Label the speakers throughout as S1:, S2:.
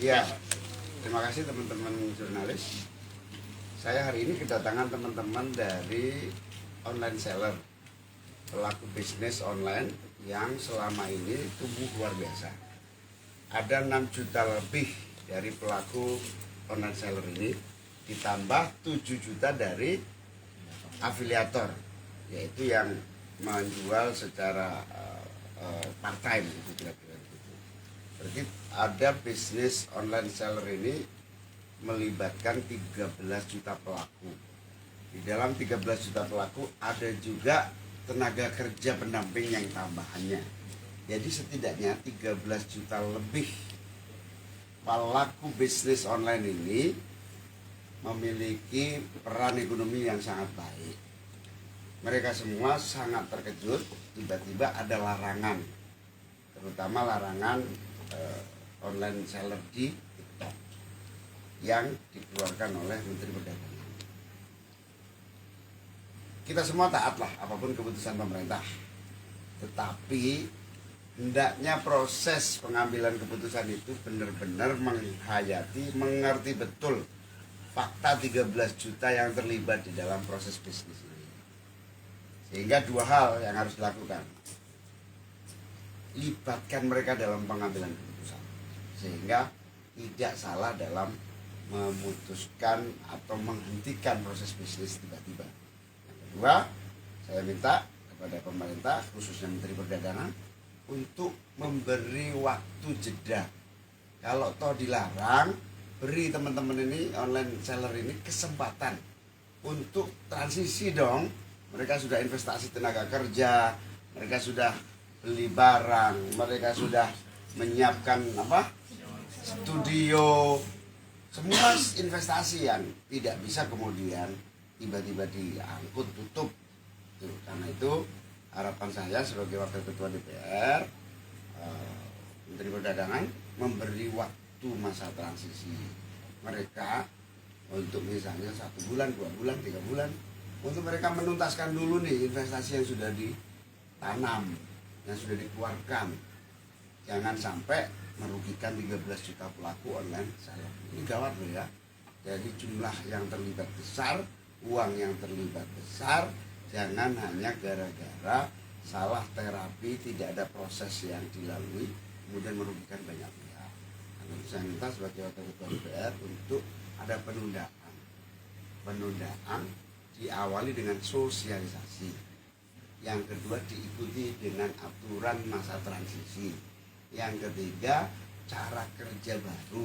S1: Ya, terima kasih teman-teman jurnalis. Saya hari ini kedatangan teman-teman dari online seller, pelaku bisnis online yang selama ini tumbuh luar biasa. Ada 6 juta lebih dari pelaku online seller ini, ditambah 7 juta dari afiliator, yaitu yang menjual secara part-time gitu kira-kira gitu. Berarti ada bisnis online seller ini melibatkan 13 juta pelaku. Di dalam 13 juta pelaku ada juga tenaga kerja pendamping yang tambahannya. Jadi setidaknya 13 juta lebih pelaku bisnis online ini memiliki peran ekonomi yang sangat baik. Mereka semua sangat terkejut tiba-tiba ada larangan, terutama larangan online seller di TikTok yang dikeluarkan oleh Menteri Perdagangan. Kita semua taatlah apapun keputusan pemerintah, tetapi hendaknya proses pengambilan keputusan itu benar-benar menghayati, mengerti betul fakta 13 juta yang terlibat di dalam proses bisnis ini. Sehingga dua hal yang harus dilakukan: libatkan mereka dalam pengambilan keputusan, sehingga tidak salah dalam memutuskan atau menghentikan proses bisnis tiba-tiba. Yang kedua, saya minta kepada pemerintah, khususnya Menteri Perdagangan, untuk memberi waktu jeda. Kalau toh dilarang, beri teman-teman ini, online seller ini, kesempatan untuk transisi dong. Mereka sudah investasi tenaga kerja, mereka sudah beli barang, mereka sudah menyiapkan studio, semua investasi yang tidak bisa kemudian tiba-tiba diangkut tutup. Karena itu harapan saya sebagai Wakil Ketua DPR, Menteri Perdagangan, memberi waktu masa transisi mereka untuk misalnya 1 bulan, 2 bulan, 3 bulan, untuk mereka menuntaskan dulu nih investasi yang sudah ditanam, yang sudah dikeluarkan. Jangan sampai merugikan 13 juta pelaku online seller. Ini gawat loh ya. Jadi jumlah yang terlibat besar, uang yang terlibat besar. Jangan hanya gara-gara salah terapi, tidak ada proses yang dilalui, kemudian merugikan banyak pihak. Karena itu saya minta sebagai Wakil Ketua DPR untuk ada penundaan. Penundaan diawali dengan sosialisasi. Yang kedua diikuti dengan aturan masa transisi. Yang ketiga, cara kerja baru.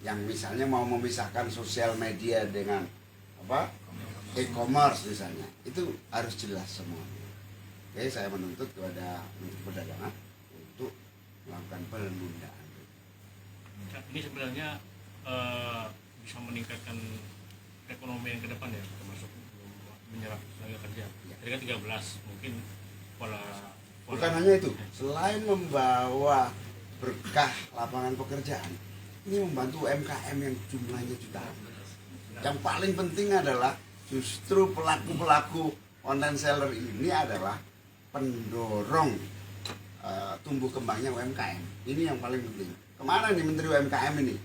S1: Yang misalnya mau memisahkan sosial media dengan e-commerce misalnya, itu harus jelas semuanya. Oke, saya menuntut kepada Menteri Perdagangan untuk melakukan penundaan.
S2: Ini sebenarnya bisa meningkatkan ekonomi yang ke depan ya, termasuk menyerap tenaga kerja. Tadi kan 13, mungkin
S1: bukan hanya itu, selain membawa berkah lapangan pekerjaan, ini membantu UMKM yang jumlahnya jutaan. Yang paling penting adalah justru pelaku-pelaku online seller ini adalah pendorong tumbuh kembangnya UMKM. Ini yang paling penting. Kemana nih Menteri UMKM ini?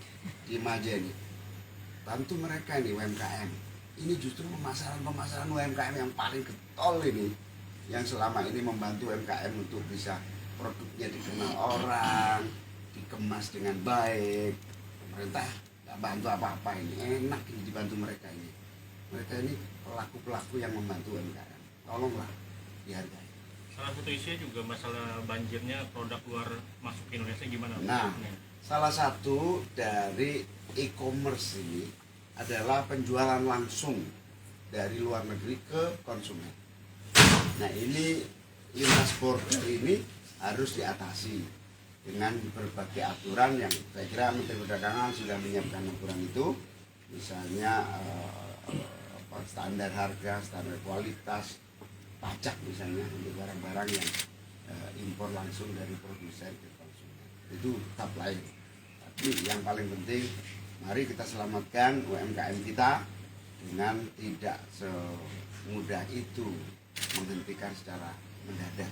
S1: Di Maja ini. Bantu mereka nih UMKM. Ini justru pemasaran UMKM yang paling getol ini, yang selama ini membantu UMKM untuk bisa produknya dikenal orang, dikemas dengan baik. Pemerintah nggak bantu apa-apa ini, enak ini dibantu mereka ini. Mereka ini pelaku-pelaku yang membantu UMKM. Tolonglah dihargai.
S2: Salah satu isunya juga masalah banjirnya, produk luar masuk ke Indonesia gimana?
S1: Nah, salah satu dari e-commerce ini adalah penjualan langsung dari luar negeri ke konsumen. Nah, ini lintas border ini harus diatasi dengan berbagai aturan yang saya kira Menteri Perdagangan sudah menyiapkan aturan itu. Misalnya standar harga, standar kualitas, pajak misalnya untuk barang-barang yang impor langsung dari produsen ke konsumen. Itu tetap lain. Tapi yang paling penting, mari kita selamatkan UMKM kita dengan tidak semudah itu menghentikan secara mendadak.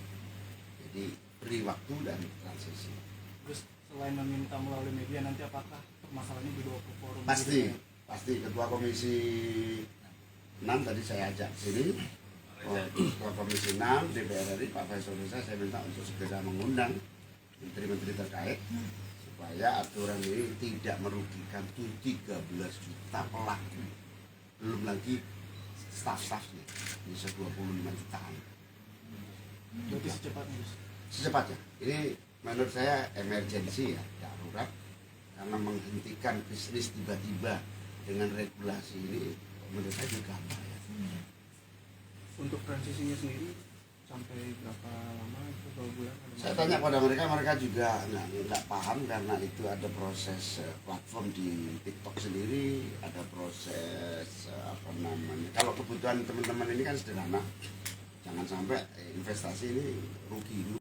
S1: Jadi beri waktu dan transisi.
S3: Terus selain meminta melalui media, nanti apakah permasalahannya dibawa ke forum?
S1: Pasti ketua komisi 6 tadi saya ajak sini, ketua komisi 6 DPR RI Pak Faisal Reza, saya minta untuk segera mengundang menteri-menteri terkait supaya aturan ini tidak merugikan 13 juta pelaku, belum lagi staf-stafnya bisa 25 jutaan.
S3: Berarti secepatnya.
S1: Secepatnya. Ini menurut saya emergensi ya, darurat, karena menghentikan bisnis tiba-tiba dengan regulasi ini menurut saya juga bahaya.
S3: Untuk transisinya sendiri sampai berapa lama itu, berapa bulan?
S1: Saya tanya pada mereka, mereka juga nggak paham karena itu ada proses platform di TikTok sendiri, ada proses apa namanya. Kalau kebutuhan teman-teman ini kan sederhana, jangan sampai investasi ini rugi.